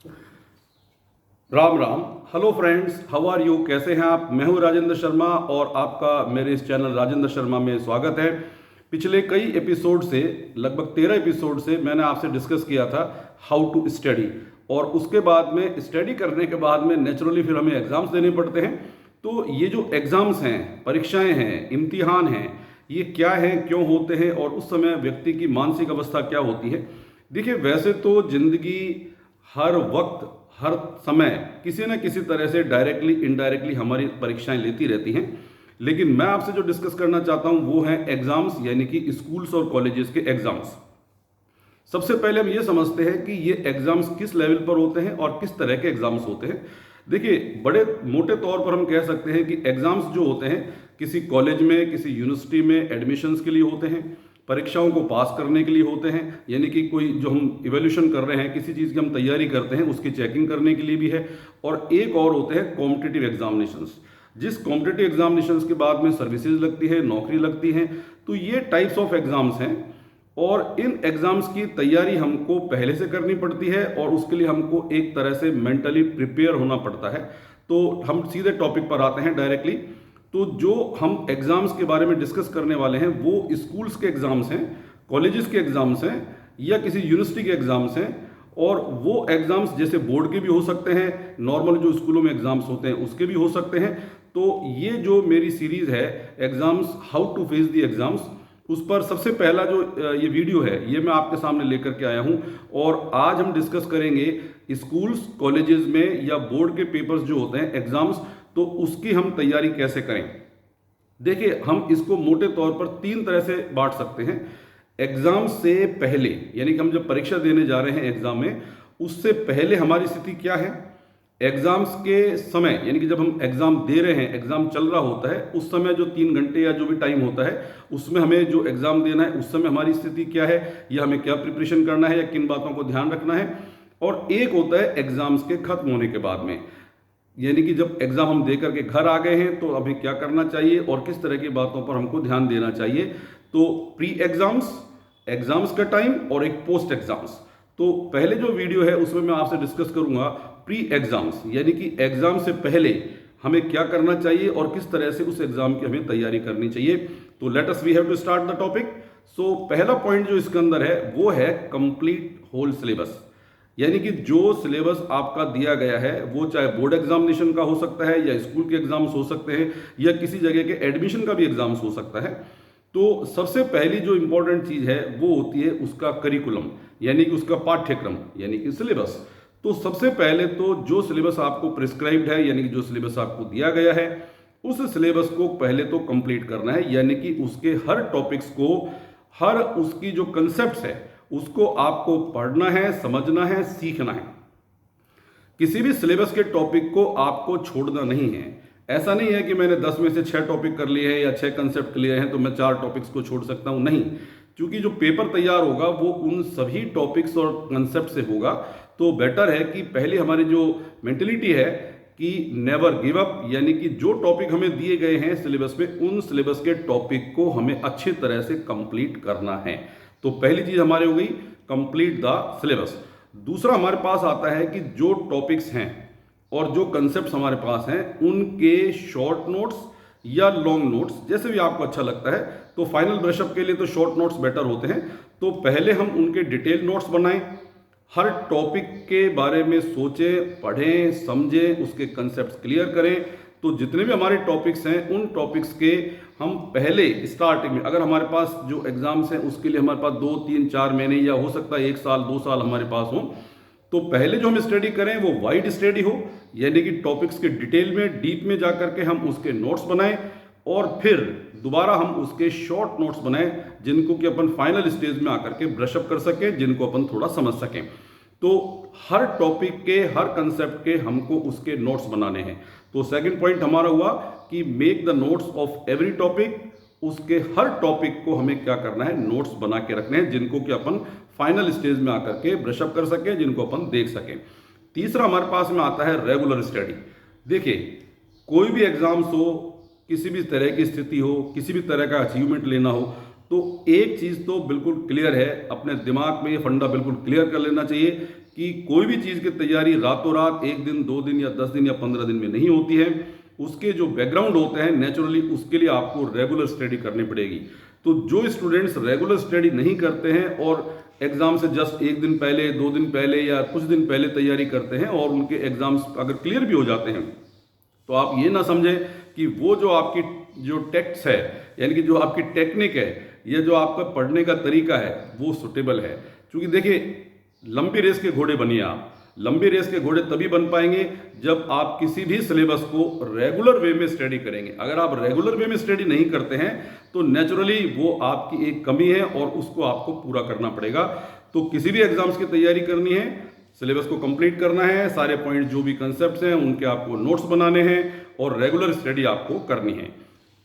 Ram Ram. Hello friends, how are you? कैसे हैं आप? मैं हूं राजेंद्र शर्मा और आपका मेरे इस चैनल राजेंद्र शर्मा में स्वागत है। पिछले कई एपिसोड से, लगभग 13 एपिसोड से मैंने आपसे डिस्कस किया था हाउ टू स्टडी, और उसके बाद में स्टडी करने के बाद में नेचुरली फिर हमें एग्जाम्स देने पड़ते हैं। तो ये जो एग्जाम्स हैं, परीक्षाएं हैं, इम्तिहान हैं, ये क्या है, क्यों होते हैं और उस समय व्यक्ति की मानसिक अवस्था क्या होती है। देखिए, वैसे तो जिंदगी हर वक्त, हर समय किसी न किसी तरह से डायरेक्टली इनडायरेक्टली हमारी परीक्षाएं लेती रहती हैं। लेकिन मैं आपसे जो डिस्कस करना चाहता हूं वो है एग्जाम्स, यानी कि स्कूल्स और कॉलेजेस के एग्जाम्स। सबसे पहले हम ये समझते हैं कि ये एग्जाम्स किस लेवल पर होते हैं और किस तरह के एग्जाम्स होते हैं। देखिए, बड़े मोटे तौर पर हम कह सकते हैं कि एग्जाम्स जो होते हैं किसी कॉलेज में, किसी यूनिवर्सिटी में एडमिशन्स के लिए होते हैं, परीक्षाओं को पास करने के लिए होते हैं, यानी कि कोई जो हम इवैल्यूएशन कर रहे हैं, किसी चीज़ की हम तैयारी करते हैं उसकी चेकिंग करने के लिए भी है। और एक और होते हैं कॉम्पिटिटिव एग्जामिनेशंस, जिस कॉम्पिटिटिव एग्जामिनेशंस के बाद में सर्विसेज लगती है, नौकरी लगती है। तो ये टाइप्स ऑफ एग्जाम्स हैं और इन एग्जाम्स की तैयारी हमको पहले से करनी पड़ती है और उसके लिए हमको एक तरह से मेंटली प्रिपेयर होना पड़ता है। तो हम सीधे टॉपिक पर आते हैं डायरेक्टली। तो जो हम एग्जाम्स के बारे में डिस्कस करने वाले हैं वो स्कूल्स के एग्जाम्स हैं, कॉलेजेस के एग्जाम्स हैं या किसी यूनिवर्सिटी के एग्जाम्स हैं। और वो एग्जाम्स जैसे बोर्ड के भी हो सकते हैं, नॉर्मल जो स्कूलों में एग्जाम्स होते हैं उसके भी हो सकते हैं। तो ये जो मेरी सीरीज है exams, how to face the exams, उस पर सबसे पहला जो ये वीडियो है ये मैं आपके सामने लेकर के आया हूं। और आज हम डिस्कस करेंगे स्कूल्स, कॉलेजेस में या बोर्ड के पेपर्स जो होते हैं एग्जाम्स, तो उसकी हम तैयारी कैसे करें। देखिए, हम इसको मोटे तौर पर तीन तरह से बांट सकते हैं। एग्जाम से पहले, यानी कि हम जब परीक्षा देने जा रहे हैं एग्जाम में, उससे पहले हमारी स्थिति क्या है। एग्जाम्स के समय, यानी कि जब हम एग्जाम दे रहे हैं, एग्जाम चल रहा होता है, उस समय जो 3 घंटे या जो भी टाइम होता है उसमें हमें जो एग्जाम देना है उस समय हमारी स्थिति क्या है, या हमें क्या प्रिपरेशन करना है या किन बातों को ध्यान रखना है। और एक होता है एग्जाम्स के खत्म होने के बाद में, यानी कि जब एग्जाम हम दे करके घर आ गए हैं तो अभी क्या करना चाहिए और किस तरह की बातों पर हमको ध्यान देना चाहिए। तो प्री एग्जाम्स, एग्जाम्स का टाइम और एक पोस्ट एग्जाम्स। तो पहले जो वीडियो है उसमें मैं आपसे डिस्कस करूंगा प्री एग्जाम्स, यानी कि एग्जाम से पहले हमें क्या करना चाहिए और किस तरह से उस एग्जाम की हमें तैयारी करनी चाहिए। तो let us we have to start the topic. So पहला पॉइंट जो इसके अंदर है वो है कंप्लीट होल सिलेबस, यानी कि जो सिलेबस आपका दिया गया है वो चाहे बोर्ड एग्जामिनेशन का हो सकता है या स्कूल के एग्जाम्स हो सकते हैं या किसी जगह के एडमिशन का भी एग्जाम्स हो सकता है। तो सबसे पहली जो इंपॉर्टेंट चीज है वो होती है उसका करिकुलम, यानी कि उसका पाठ्यक्रम, यानी कि सिलेबस। तो सबसे पहले तो जो सिलेबस आपको प्रिस्क्राइब्ड है, यानी कि जो सिलेबस आपको दिया गया है, उस सिलेबस को पहले तो कंप्लीट करना है, यानी कि उसके हर टॉपिक्स को, हर उसकी जो कंसेप्ट है उसको आपको पढ़ना है, समझना है, सीखना है। किसी भी सिलेबस के टॉपिक को आपको छोड़ना नहीं है। ऐसा नहीं है कि मैंने 10 में से 6 टॉपिक कर लिए हैं या 6 कंसेप्ट क्लियर हैं तो मैं 4 टॉपिक्स को छोड़ सकता हूं, नहीं। क्योंकि जो पेपर तैयार होगा वो उन सभी टॉपिक्स और कंसेप्ट से होगा। तो बेटर है कि पहले हमारी जो मेंटेलिटी है कि नेवर गिव अप, यानी कि जो टॉपिक हमें दिए गए हैं सिलेबस में, उन सिलेबस के टॉपिक को हमें अच्छी तरह से कंप्लीट करना है। तो पहली चीज हमारी हो गई कंप्लीट द सिलेबस। दूसरा हमारे पास आता है कि जो टॉपिक्स हैं और जो कंसेप्ट हमारे पास हैं उनके शॉर्ट नोट्स या लॉन्ग नोट्स, जैसे भी आपको अच्छा लगता है। तो फाइनल ब्रशअप के लिए तो शॉर्ट नोट्स बेटर होते हैं। तो पहले हम उनके डिटेल नोट्स बनाएं, हर टॉपिक के बारे में सोचें, पढ़ें, समझें, उसके कंसेप्ट क्लियर करें। तो जितने भी हमारे टॉपिक्स हैं उन टॉपिक्स के हम पहले स्टार्टिंग में, अगर हमारे पास जो एग्जाम्स हैं उसके लिए हमारे पास 2, 3, 4 महीने या हो सकता है 1 साल, 2 साल हमारे पास हो, तो पहले जो हम स्टडी करें वो वाइड स्टडी हो, यानी कि टॉपिक्स के डिटेल में, डीप में जाकर के हम उसके नोट्स बनाएं और फिर दोबारा हम उसके शॉर्ट नोट्स बनाएं जिनको कि अपन फाइनल स्टेज में आकर के ब्रशअप कर सकें, जिनको अपन थोड़ा समझ सकें। तो हर टॉपिक के, हर कंसेप्ट के हमको उसके नोट्स बनाने हैं। तो सेकंड पॉइंट हमारा हुआ कि make the notes of every topic. उसके हर टॉपिक को हमें क्या करना है, नोट्स बना के रखने हैं जिनको कि अपन फाइनल स्टेज में आकर के ब्रशअप कर सकें, जिनको अपन देख सकें। तीसरा हमारे पास में आता है रेगुलर स्टडी। देखिए, कोई भी एग्जाम्स हो, किसी भी तरह की स्थिति हो, किसी भी तरह का अचीवमेंट लेना हो, तो एक चीज तो बिल्कुल क्लियर है, अपने दिमाग में ये फंडा बिल्कुल क्लियर कर लेना चाहिए कि कोई भी चीज़ की तैयारी रातों रात 1 दिन 2 दिन या 10 दिन या 15 दिन में नहीं होती है। उसके जो बैकग्राउंड होते हैं नेचुरली उसके लिए आपको रेगुलर स्टडी करनी पड़ेगी। तो जो स्टूडेंट्स रेगुलर स्टडी नहीं करते हैं और एग्जाम से जस्ट 1 दिन पहले 2 दिन पहले या कुछ दिन पहले तैयारी करते हैं और उनके एग्जाम्स अगर क्लियर भी हो जाते हैं, तो आप ये ना समझें कि वो जो आपकी जो टेक्स्ट है यानी कि जो आपकी टेक्निक है या जो आपका पढ़ने का तरीका है वो सुटेबल है। क्योंकि देखिए, लंबी रेस के घोड़े बनिए आप। लंबी रेस के घोड़े तभी बन पाएंगे जब आप किसी भी सिलेबस को रेगुलर वे में स्टडी करेंगे। अगर आप रेगुलर वे में स्टडी नहीं करते हैं तो नेचुरली वो आपकी एक कमी है और उसको आपको पूरा करना पड़ेगा। तो किसी भी एग्जाम्स की तैयारी करनी है, सिलेबस को कंप्लीट करना है, सारे पॉइंट जो भी कंसेप्ट्स हैं उनके आपको नोट्स बनाने हैं और रेगुलर स्टडी आपको करनी है।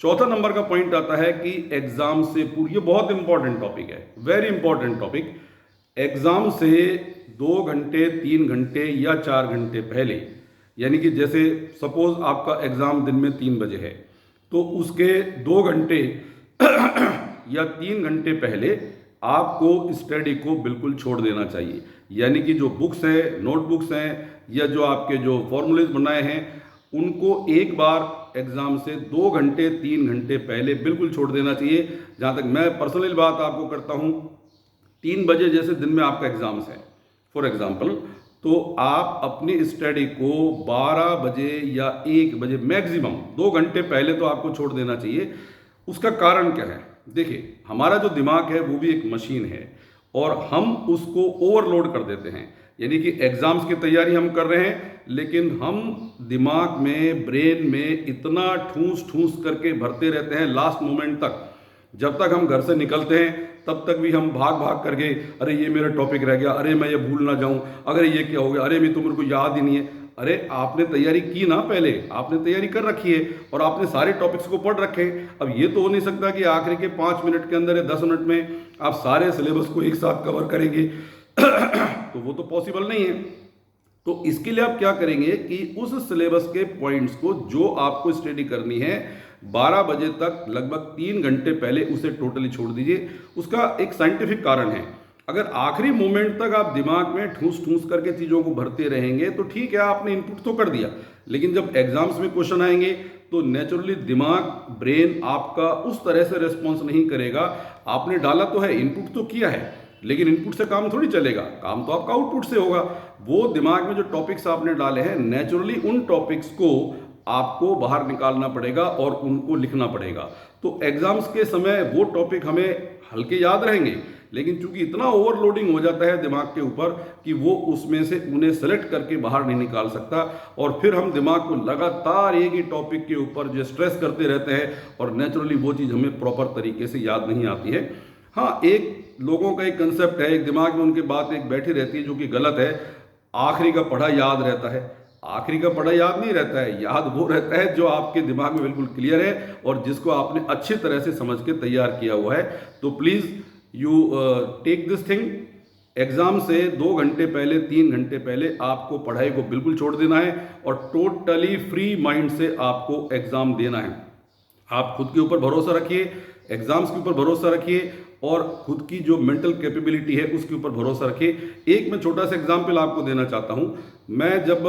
चौथा नंबर का पॉइंट आता है कि एग्जाम से पूर्व, ये बहुत इंपॉर्टेंट टॉपिक है, वेरी इंपॉर्टेंट टॉपिक। एग्जाम से 2 घंटे 3 घंटे या 4 घंटे पहले, यानी कि जैसे सपोज आपका एग्जाम दिन में 3 बजे है तो उसके 2 घंटे या 3 घंटे पहले आपको स्टडी को बिल्कुल छोड़ देना चाहिए। यानी कि जो बुक्स हैं, नोटबुक्स हैं या जो आपके जो फॉर्मूलेज बनाए हैं उनको एक बार एग्जाम से 2 घंटे 3 घंटे पहले बिल्कुल छोड़ देना चाहिए। जहाँ तक मैं पर्सनली बात आपको करता हूँ, 3 बजे जैसे दिन में आपका एग्जाम्स है फॉर एग्जाम्पल, तो आप अपनी स्टडी को 12 बजे या 1 बजे मैक्सिमम 2 घंटे पहले तो आपको छोड़ देना चाहिए। उसका कारण क्या है? देखिए, हमारा जो दिमाग है वो भी एक मशीन है और हम उसको ओवरलोड कर देते हैं। यानी कि एग्जाम्स की तैयारी हम कर रहे हैं लेकिन हम दिमाग में, ब्रेन में इतना ठूस ठूस करके भरते रहते हैं लास्ट मोमेंट तक। जब तक हम घर से निकलते हैं तब तक भी हम भाग भाग करके, अरे ये मेरा टॉपिक रह गया, अरे मैं ये भूल ना जाऊं, अगर ये क्या हो गया, अरे मैं तो मेरे को याद ही नहीं है। अरे आपने तैयारी की ना, पहले आपने तैयारी कर रखी है और आपने सारे टॉपिक्स को पढ़ रखे हैं। अब ये तो हो नहीं सकता कि आखिरी के 5 मिनट के अंदर या 10 मिनट में आप सारे सिलेबस को एक साथ कवर करेंगे तो वो तो पॉसिबल नहीं है। तो इसके लिए आप क्या करेंगे कि उस सिलेबस के पॉइंट्स को जो आपको स्टडी करनी है 12 बजे तक लगभग 3 घंटे पहले उसे टोटली छोड़ दीजिए। उसका एक साइंटिफिक कारण है। अगर आखिरी मोमेंट तक आप दिमाग में ठूस ठूस करके चीज़ों को भरते रहेंगे तो ठीक है, आपने इनपुट तो कर दिया, लेकिन जब एग्जाम्स में क्वेश्चन आएंगे तो नेचुरली दिमाग, ब्रेन आपका उस तरह से रिस्पॉन्स नहीं करेगा। आपने डाला तो है, इनपुट तो किया है, लेकिन इनपुट से काम थोड़ी चलेगा, काम तो आपका आउटपुट से होगा। वो दिमाग में जो टॉपिक्स आपने डाले हैं नेचुरली उन टॉपिक्स को आपको बाहर निकालना पड़ेगा और उनको लिखना पड़ेगा। तो एग्जाम्स के समय वो टॉपिक हमें हल्के याद रहेंगे, लेकिन चूंकि इतना ओवरलोडिंग हो जाता है दिमाग के ऊपर कि वो उसमें से उन्हें सेलेक्ट करके बाहर नहीं निकाल सकता और फिर हम दिमाग को लगातार एक ही टॉपिक के ऊपर जो स्ट्रेस करते रहते हैं और नेचुरली वो चीज़ हमें प्रॉपर तरीके से याद नहीं आती है। हाँ, एक लोगों का एक कंसेप्ट है, एक दिमाग में उनके बात एक बैठी रहती है जो कि गलत है, आखिरी का पढ़ा याद रहता है। आखिरी का पढ़ा याद नहीं रहता है, याद वो रहता है जो आपके दिमाग में बिल्कुल क्लियर है और जिसको आपने अच्छी तरह से समझ के तैयार किया हुआ है। तो please you take this thing, exam से 2 घंटे पहले 3 घंटे पहले आपको पढ़ाई को बिल्कुल छोड़ देना है और टोटली फ्री माइंड से आपको एग्जाम देना है। आप खुद के ऊपर भरोसा रखिए, एग्जाम्स के ऊपर भरोसा रखिए और खुद की जो मेंटल कैपेबिलिटी है उसके ऊपर भरोसा रखिए। एक मैं छोटा सा एग्जाम्पल आपको देना चाहता हूँ। मैं जब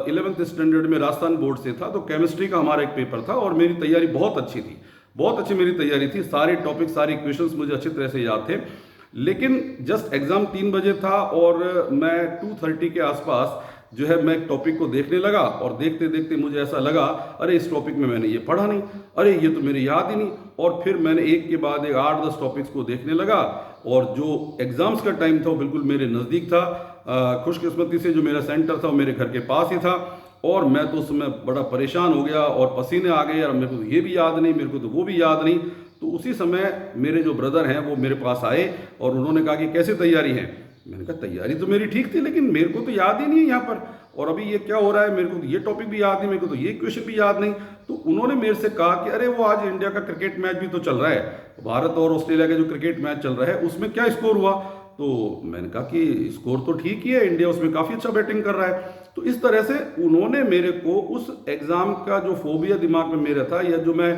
11th स्टैंडर्ड में राजस्थान बोर्ड से था तो केमिस्ट्री का हमारा एक पेपर था और मेरी तैयारी बहुत अच्छी थी, बहुत अच्छी मेरी तैयारी थी। सारे टॉपिक, सारे क्वेश्चंस मुझे अच्छी तरह से याद थे, लेकिन जस्ट एग्जाम 3 बजे था और मैं 2:30 के आसपास जो है मैं टॉपिक को देखने लगा और देखते देखते मुझे ऐसा लगा, अरे इस टॉपिक में मैंने ये पढ़ा नहीं, अरे ये तो मेरे याद ही नहीं। और फिर मैंने एक के बाद एक 8-10 टॉपिक्स को देखने लगा और जो एग्जाम्स का टाइम था वो बिल्कुल मेरे नज़दीक था। खुशकिस्मती से जो मेरा सेंटर था वो मेरे घर के पास ही था और मैं तो उस समय बड़ा परेशान हो गया और पसीने आ गए और मेरे को तो ये भी याद नहीं, मेरे को तो वो भी याद नहीं। तो उसी समय मेरे जो ब्रदर हैं वो मेरे पास आए और उन्होंने कहा कि कैसी तैयारी है। मैंने कहा तैयारी तो मेरी ठीक थी लेकिन मेरे को तो याद ही नहीं है यहाँ पर, और अभी ये क्या हो रहा है, मेरे को तो ये टॉपिक भी याद नहीं, मेरे को तो ये क्वेश्चन भी याद नहीं। तो उन्होंने मेरे से कहा कि अरे वो आज इंडिया का क्रिकेट मैच भी तो चल रहा है, भारत और ऑस्ट्रेलिया का जो क्रिकेट मैच चल रहा है उसमें क्या स्कोर हुआ। तो मैंने कहा कि स्कोर तो ठीक ही है, इंडिया उसमें काफ़ी अच्छा बैटिंग कर रहा है। तो इस तरह से उन्होंने मेरे को उस एग्ज़ाम का जो फोबिया दिमाग में मेरा था या जो मैं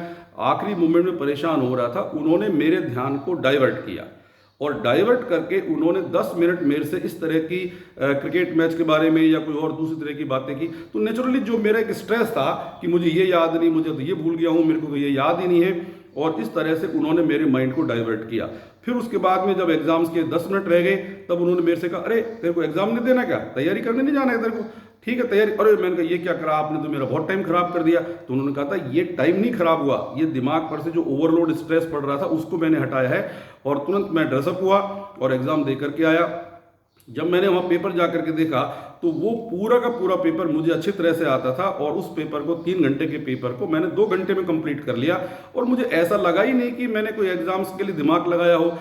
आखिरी मोमेंट में परेशान हो रहा था, उन्होंने मेरे ध्यान को डाइवर्ट किया और डाइवर्ट करके उन्होंने 10 मिनट मेरे से इस तरह की क्रिकेट मैच के बारे में या कोई और दूसरी तरह की बातें की। तो नेचुरली जो मेरा एक स्ट्रेस था कि मुझे ये याद नहीं, मुझे तो ये भूल गया हूँ, मेरे को तो ये याद ही नहीं है, और इस तरह से उन्होंने मेरे माइंड को डाइवर्ट किया। फिर उसके बाद में जब एग्जाम्स के 10 मिनट रह गए तब उन्होंने मेरे से कहा, अरे तेरे को एग्जाम नहीं देना क्या, तैयारी करने नहीं जाना है तेरे को? ठीक है तैयारी। अरे मैंने कहा ये क्या करा आपने, तो मेरा बहुत टाइम खराब कर दिया। तो उन्होंने कहा था ये टाइम नहीं खराब हुआ, ये दिमाग पर से जो ओवरलोड स्ट्रेस पड़ रहा था उसको मैंने हटाया है। और तुरंत मैं ड्रेसअप हुआ और एग्जाम दे करके आया। जब मैंने वहाँ पेपर जा करके देखा तो वो पूरा का पूरा पेपर मुझे अच्छी तरह से आता था, और उस पेपर को 3 घंटे के पेपर को मैंने 2 घंटे में कंप्लीट कर लिया। और मुझे ऐसा लगा ही नहीं कि मैंने कोई एग्जाम्स के लिए दिमाग लगाया हो,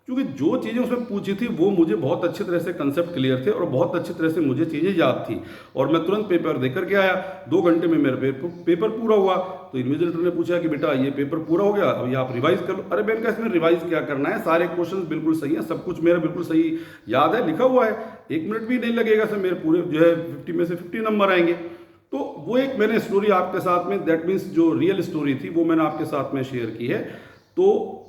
क्योंकि जो चीज़ें उसमें पूछी थी वो मुझे बहुत अच्छी तरह से कंसेप्ट क्लियर थे और बहुत अच्छी तरह से मुझे चीज़ें याद थी। और मैं तुरंत पेपर दे करके आया, 2 घंटे में मेरा पेपर पूरा हुआ। तो इन्विजिलेटर ने पूछा कि बेटा ये पेपर पूरा हो गया, अभी आप रिवाइज कर लो। अरे मैंने कहा इसमें रिवाइज क्या करना है, सारे क्वेश्चन बिल्कुल सही है, सब कुछ मेरा बिल्कुल सही याद है, लिखा हुआ है, 1 मिनट भी नहीं लगेगा सर, मेरे पूरे जो है 50 में से 50 नंबर आएंगे। तो वो एक मैंने स्टोरी आपके साथ में, दैट मीन्स जो रियल स्टोरी थी वो मैंने आपके साथ में शेयर की है। तो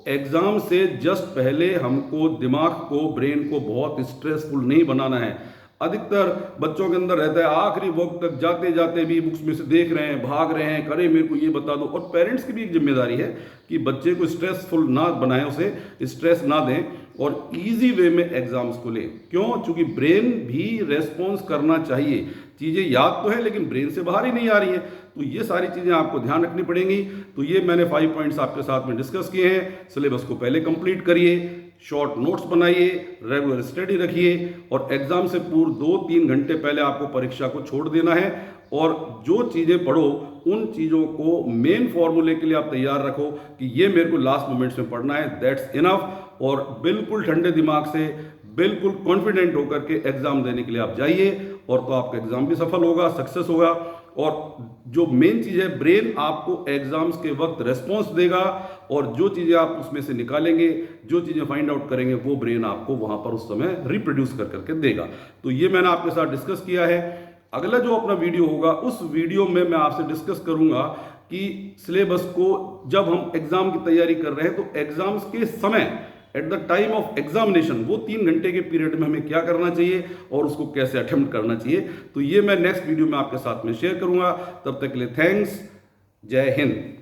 एग्जाम से जस्ट पहले हमको दिमाग को, ब्रेन को बहुत स्ट्रेसफुल नहीं बनाना है। अधिकतर बच्चों के अंदर रहता है आखिरी वक्त तक जाते जाते भी बुक्स में से देख रहे हैं, भाग रहे हैं, करे मेरे को ये बता दो। और पेरेंट्स की भी एक जिम्मेदारी है कि बच्चे को स्ट्रेसफुल ना बनाएं, उसे स्ट्रेस ना दें और इजी वे में एग्जाम्स को लें। क्यों? क्योंकि ब्रेन भी रेस्पॉन्स करना चाहिए। चीज़ें याद तो है लेकिन ब्रेन से बाहर ही नहीं आ रही है, तो ये सारी चीज़ें आपको ध्यान रखनी पड़ेंगी। तो ये मैंने 5 पॉइंट्स आपके साथ में डिस्कस किए हैं। सिलेबस को पहले कंप्लीट करिए, शॉर्ट नोट्स बनाइए, रेगुलर स्टडी रखिए, और एग्जाम से पूर्व 2-3 घंटे पहले आपको परीक्षा को छोड़ देना है। और जो चीज़ें पढ़ो उन चीज़ों को मेन फॉर्मूले के लिए आप तैयार रखो कि ये मेरे को लास्ट मोमेंट्स में पढ़ना है, दैट्स इनफ। और बिल्कुल ठंडे दिमाग से, बिल्कुल कॉन्फिडेंट होकर के एग्जाम देने के लिए आप जाइए, और तो आपका एग्जाम भी सफल होगा, सक्सेस होगा। और जो मेन चीज़ है, ब्रेन आपको एग्जाम्स के वक्त रेस्पॉन्स देगा, और जो चीज़ें आप उसमें से निकालेंगे, जो चीज़ें फाइंड आउट करेंगे, वो ब्रेन आपको वहाँ पर उस समय रिप्रोड्यूस कर करके देगा। तो ये मैंने आपके साथ डिस्कस किया है। अगला जो अपना वीडियो होगा उस वीडियो में मैं आपसे डिस्कस करूंगा कि सिलेबस को जब हम एग्जाम की तैयारी कर रहे हैं तो एग्जाम्स के समय, at the time of examination, वो 3 घंटे के पीरियड में हमें क्या करना चाहिए और उसको कैसे अटेम्प्ट करना चाहिए। तो ये मैं नेक्स्ट वीडियो में आपके साथ में शेयर करूंगा। तब तक के लिए थैंक्स, जय हिंद।